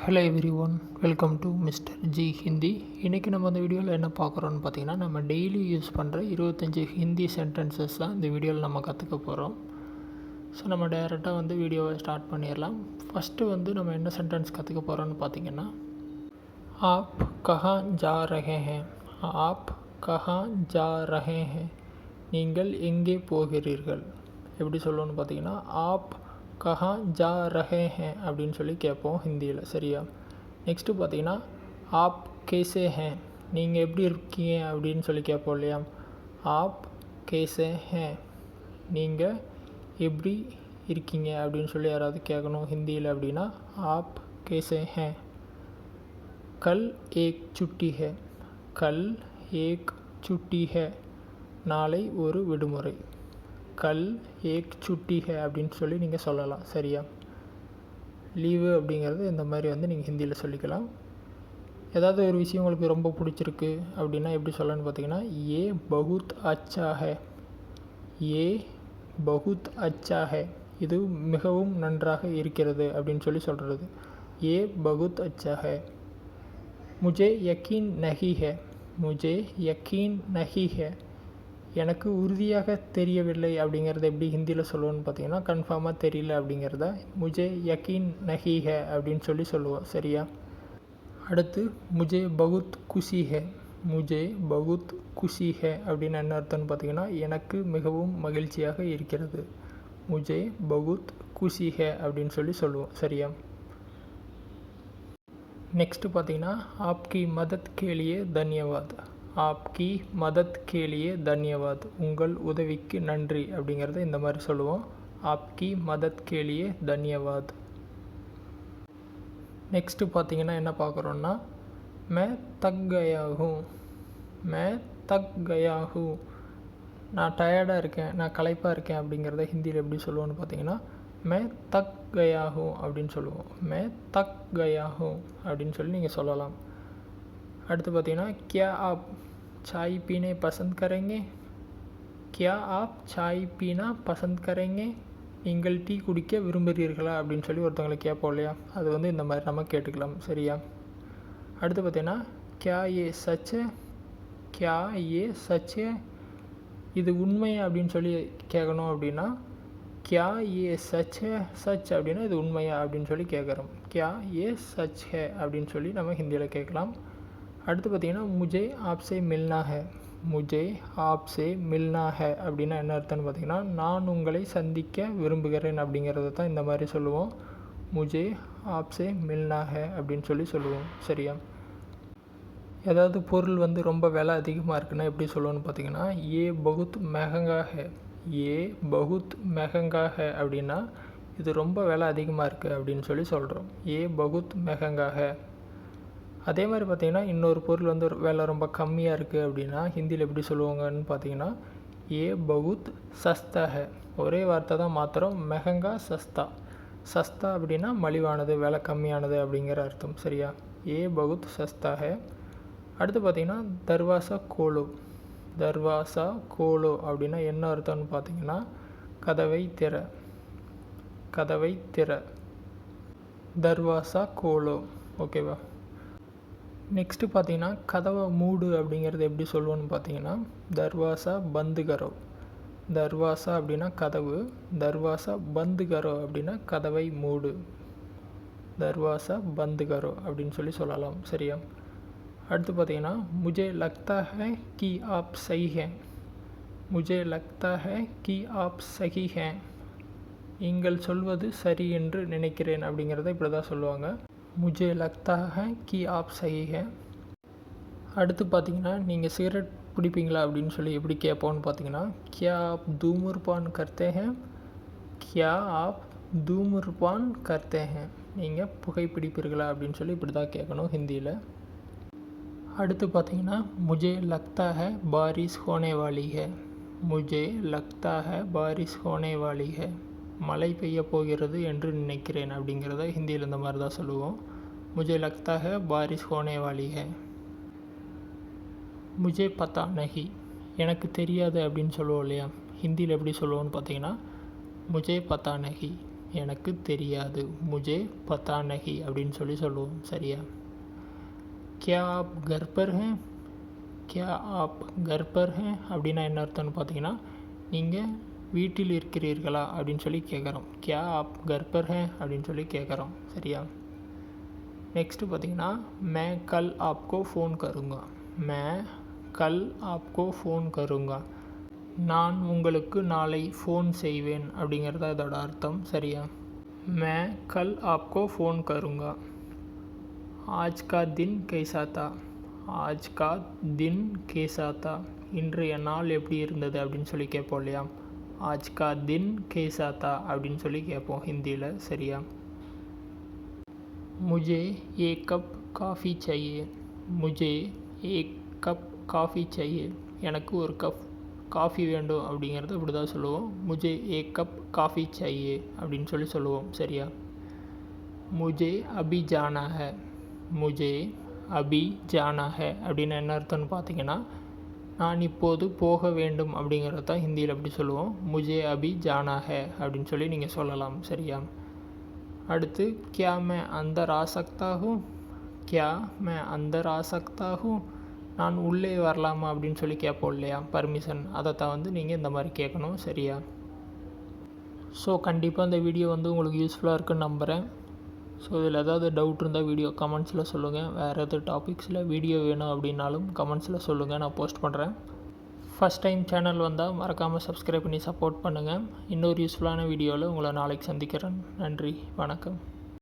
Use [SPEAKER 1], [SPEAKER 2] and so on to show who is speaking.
[SPEAKER 1] Hello every one, welcome to mister G Hindi. இன்றைக்கி நம்ம இந்த வீடியோவில் என்ன பார்க்குறோன்னு பார்த்தீங்கன்னா, நம்ம டெய்லி யூஸ் பண்ணுற 25 ஹிந்தி சென்டென்சஸ் தான் இந்த வீடியோவில் நம்ம கற்றுக்க போகிறோம். ஸோ நம்ம டைரெக்டாக வீடியோவை ஸ்டார்ட் பண்ணிடலாம். ஃபஸ்ட்டு நம்ம என்ன சென்டென்ஸ் கற்றுக்க போகிறோன்னு பார்த்தீங்கன்னா, ஆப் கஹா ஜா ரஹே ஹேன். ஆப் கஹா ஜா ரஹே ஹேன். நீங்கள் எங்கே போகிறீர்கள். எப்படி சொல்லணும்னு பார்த்தீங்கன்னா, ஆப் கஹா ஜா ரஹே ஹேன் அப்படின்னு சொல்லி கேட்போம் ஹிந்தியில். சரியா? நெக்ஸ்ட்டு பார்த்தீங்கன்னா, ஆப் கேசே ஹேன். நீங்கள் எப்படி இருக்கீங்க அப்படின்னு சொல்லி கேட்போம் இல்லையா? ஆப் கேசே ஹேன். நீங்கள் எப்படி இருக்கீங்க அப்படின்னு சொல்லி யாராவது கேட்கணும் ஹிந்தியில் அப்படின்னா, ஆப் கேசே ஹேன். கல் ஏக் சுட்டி ஹே. கல் ஏக் சுட்டி ஹே. நாளை ஒரு விடுமுறை. கல் ஏக் சுட்டி ஹே அப்படின்னு சொல்லி நீங்கள் சொல்லலாம். சரியா? லீவு அப்படிங்கிறது இந்த மாதிரி நீங்கள் ஹிந்தியில் சொல்லிக்கலாம். ஏதாவது ஒரு விஷயம் உங்களுக்கு ரொம்ப பிடிச்சிருக்கு அப்படின்னா எப்படி சொல்லணும்னு பார்த்தீங்கன்னா, ஏ பகுத் அச்சா ஹே. ஏ பகுத் அச்சா ஹே. இது மிகவும் நன்றாக இருக்கிறது அப்படின்னு சொல்லி சொல்கிறது. ஏ பகுத் அச்சா ஹே. முஜே யக்கீன் நஹி ஹே. முஜே யக்கீன் நஹி ஹே. எனக்கு உறுதியாக தெரியவில்லை அப்படிங்கிறத எப்படி ஹிந்தியில் சொல்லுவோன்னு பார்த்தீங்கன்னா, கன்ஃபார்மாக தெரியல அப்படிங்கிறத முஜே யக்கீன் நஹி ஹே அப்படின்னு சொல்லி சொல்லுவோம். சரியா? அடுத்து முஜே பகுத் குஷி ஹே. முஜே பகுத் குஷி ஹே அப்படின்னு என்ன அர்த்தம்னு பார்த்தீங்கன்னா, எனக்கு மிகவும் மகிழ்ச்சியாக இருக்கிறது. முஜே பகுத் குஷி ஹே அப்படின்னு சொல்லி சொல்லுவோம். சரியா? நெக்ஸ்ட்டு பார்த்தீங்கன்னா, ஆப்கி மதத் கேலியே தன்யவாத். ஆப்கி மதத் கேலியே தன்யவாத். உங்கள் உதவிக்கு நன்றி அப்படிங்கிறத இந்த மாதிரி சொல்லுவோம். ஆப்கி மதத் கேலியே தன்யவாத். நெக்ஸ்ட்டு பார்த்தீங்கன்னா என்ன பார்க்குறோன்னா, மே தக் கயா ஹூ. மே தக் கயா ஹூ. நான் டயர்டாக இருக்கேன், நான் களைப்பாக இருக்கேன் அப்படிங்கிறத ஹிந்தியில் எப்படி சொல்லுவோன்னு பார்த்தீங்கன்னா, மே தக் கயா ஹூ அப்படின்னு சொல்லுவோம். மே தக் கயா ஹூ அப்படின்னு சொல்லி நீங்கள் சொல்லலாம். அடுத்து பார்த்தீங்கன்னா, கியா ஆப் சாய் பீனே பசந்த் கரேங்கே. கியா ஆப் சாய் பீனா பசந்த் கரேங்கே. நீங்கள் டீ குடிக்க விரும்புகிறீர்களா அப்படின்னு சொல்லி ஒருத்தவங்களை கேட்போம் இல்லையா? அது இந்த மாதிரி நம்ம கேட்டுக்கலாம். சரியா? அடுத்து பார்த்தீங்கன்னா, கியா ஏ சச். கியா ஏ சச். இது உண்மை அப்படின்னு சொல்லி கேட்கணும் அப்படின்னா, கியா ஏ சச். சச் அப்படின்னா இது உண்மையா அப்படின்னு சொல்லி கேட்குறோம். கியா ஏ சச் ஹே அப்படின்னு சொல்லி நம்ம ஹிந்தியில் கேட்கலாம். அடுத்து பார்த்தீங்கன்னா, முஜே ஆப்சே மில்னா ஹே. முஜே ஆப்சே மில்னா ஹே அப்படின்னா என்ன அர்த்தம்னு பார்த்தீங்கன்னா, நான் உங்களை சந்திக்க விரும்புகிறேன் அப்படிங்கிறத தான் இந்த மாதிரி சொல்லுவோம். முஜே ஆப்சே மில்னா ஹே அப்படின்னு சொல்லி சொல்லுவோம். சரியா? ஏதாவது பொருள் ரொம்ப விலை அதிகமாக இருக்குன்னா எப்படி சொல்லுவோன்னு பார்த்தீங்கன்னா, ஏ பகுத் மெஹங்கா ஹே. ஏ பகுத் மெஹங்கா ஹே அப்படின்னா இது ரொம்ப விலை அதிகமாக இருக்குது அப்படின்னு சொல்லி சொல்கிறோம். ஏ பகுத் மெஹங்கா ஹே. அதே மாதிரி பார்த்திங்கன்னா, இன்னொரு பொருள் விலை ரொம்ப கம்மியாக இருக்குது அப்படின்னா ஹிந்தியில் எப்படி சொல்லுவாங்கன்னு பார்த்தீங்கன்னா, ஏ பகுத் சஸ்தா ஹே. ஒரே வார்த்தை தான் மாத்திரம், மெஹங்கா சஸ்தா. சஸ்தா அப்படின்னா மலிவானது, விலை கம்மியானது அப்படிங்கிற அர்த்தம். சரியா? ஏ பகுத் சஸ்தா ஹே. அடுத்து பார்த்திங்கன்னா, தர்வாசா கோலோ. தர்வாசா கோலோ அப்படின்னா என்ன அர்த்தம்னு பார்த்தீங்கன்னா, கதவை திற. கதவை திற. தர்வாசா கோலோ. ஓகேவா? நெக்ஸ்ட்டு பார்த்தீங்கன்னா, கதவை மூடு அப்படிங்கிறது எப்படி சொல்லுவோன்னு பார்த்தீங்கன்னா, தர்வாசா பந்து கரோ. தர்வாசா அப்படின்னா கதவு. தர்வாசா பந்து கரோ அப்படின்னா கதவை மூடு. தர்வாசா பந்து கரோ அப்படின்னு சொல்லி சொல்லலாம். சரியா? அடுத்து பார்த்தீங்கன்னா, முஜே லக்தா ஹே கி ஆப் சஹி ஹே. முஜே லக்தா ஹே கி ஆப் சஹி ஹே. நீங்கள் சொல்வது சரி என்று நினைக்கிறேன் அப்படிங்கிறத இப்படி தான் சொல்லுவாங்க. முஜே லக்தா ஹே கி ஆப் சஹி ஹே. அடுத்து பார்த்தீங்கன்னா, நீங்கள் சிகரெட் பிடிப்பீங்களா அப்படின்னு சொல்லி எப்படி கேட்போன்னு பார்த்தீங்கன்னா, கியா ஆப் தூமுர்பான் கர்த்தே ஹே. கியா ஆப் தூமுர்பான் கர்த்தே ஹே. நீங்கள் புகைப்பிடிப்பீர்களா அப்படின்னு சொல்லி இப்படி தான் கேட்கணும் ஹிந்தியில். அடுத்து பார்த்தீங்கன்னா, முஜே லக்தா ஹே பாரிஷ் ஹோனே வாலி ஹே. முஜே லக்தா ஹே பாரிஷ் ஹோனே வாலி ஹே. மழை பெய்ய போகிறது என்று நினைக்கிறேன் அப்படிங்கிறத ஹிந்தியில் இந்த மாதிரி தான் சொல்லுவோம். முஜே லக்தா ஹே பாரிஷ் ஹோனே வாலி ஹே. முஜே பத்தா நஹி. எனக்கு தெரியாது அப்படின்னு சொல்லுவோம் இல்லையா? ஹிந்தியில் எப்படி சொல்லுவோன்னு பார்த்தீங்கன்னா, முஜே பத்தா நஹி. எனக்கு தெரியாது, முஜே பதா நஹி அப்படின்னு சொல்லுவோம். சரியா? क्या आप घर पर हैं, क्या आप घर पर हैं அப்படின்னா என்ன அர்த்தம்னு பார்த்தீங்கன்னா, நீங்கள் வீட்டில் இருக்கிறீர்களா அப்படின்னு சொல்லி கேட்குறோம். क्या आप घर पर हैं அப்படின்னு சொல்லி கேட்குறோம். சரியா? நெக்ஸ்ட்டு பார்த்தீங்கன்னா, मैं कल आपको फ़ोन करूँगा, मैं कल आपको फ़ोन करूँगा, நான் உங்களுக்கு நாளை ஃபோன் செய்வேன் அப்படிங்கிறத இதோட அர்த்தம். சரியா? मैं कल आपको फ़ोन करूँगा, आज का दिन कैसा था, आज का दिन कैसा था, இன்றைய நாள் எப்படி இருந்தது அப்படின்னு சொல்லி கேட்போம் இல்லையா? आज का दिन कैसा था அப்படின்னு சொல்லி கேட்போம் ஹிந்தியில். சரியா? मुझे एक कप காஃபி चाहिए, मुझे एक कप காஃபி चाहिए, எனக்கு ஒரு கப் காஃபி வேண்டும் அப்படிங்கிறது இப்படி தான் சொல்லுவோம். मुझे एक कप காஃபி चाहिए அப்படின்னு சொல்லி சொல்லுவோம். சரியா? मुझे अभी जाना है, मुझे अभी जाना है அப்படின்னு என்ன அர்த்தம்னு பார்த்தீங்கன்னா, நான் இப்போது போக வேண்டும் அப்படிங்கிறது தான் ஹிந்தியில் அப்படி சொல்லுவோம். मुझे अभी जाना है அப்படின்னு சொல்லி நீங்கள் சொல்லலாம். சரியா? அடுத்து क्या मैं अंदर आ सकता हूँ, क्या मैं अंदर आ सकता हूँ, நான் உள்ளே வரலாமா அப்படின்னு சொல்லி கேட்போம் இல்லையா? பர்மிஷன், அதை தான் நீங்கள் இந்த மாதிரி கேட்கணும். சரியா? ஸோ கண்டிப்பாக இந்த வீடியோ உங்களுக்கு யூஸ்ஃபுல்லாக இருக்குன்னு நம்புகிறேன். ஸோ இதில் ஏதாவது டவுட் இருந்தால் வீடியோ கமெண்ட்ஸில் சொல்லுங்கள். வேறு எதாவது டாபிக்ஸில் வீடியோ வேணும் அப்படின்னாலும் கமெண்ட்ஸில் சொல்லுங்கள், நான் போஸ்ட் பண்ணுறேன். ஃபஸ்ட் டைம் சேனல் வந்தால் மறக்காமல் சப்ஸ்கிரைப் பண்ணி சப்போர்ட் பண்ணுங்கள். இன்னொரு யூஸ்ஃபுல்லான வீடியோவில் உங்களை நாளைக்கு சந்திக்கிறேன். நன்றி, வணக்கம்.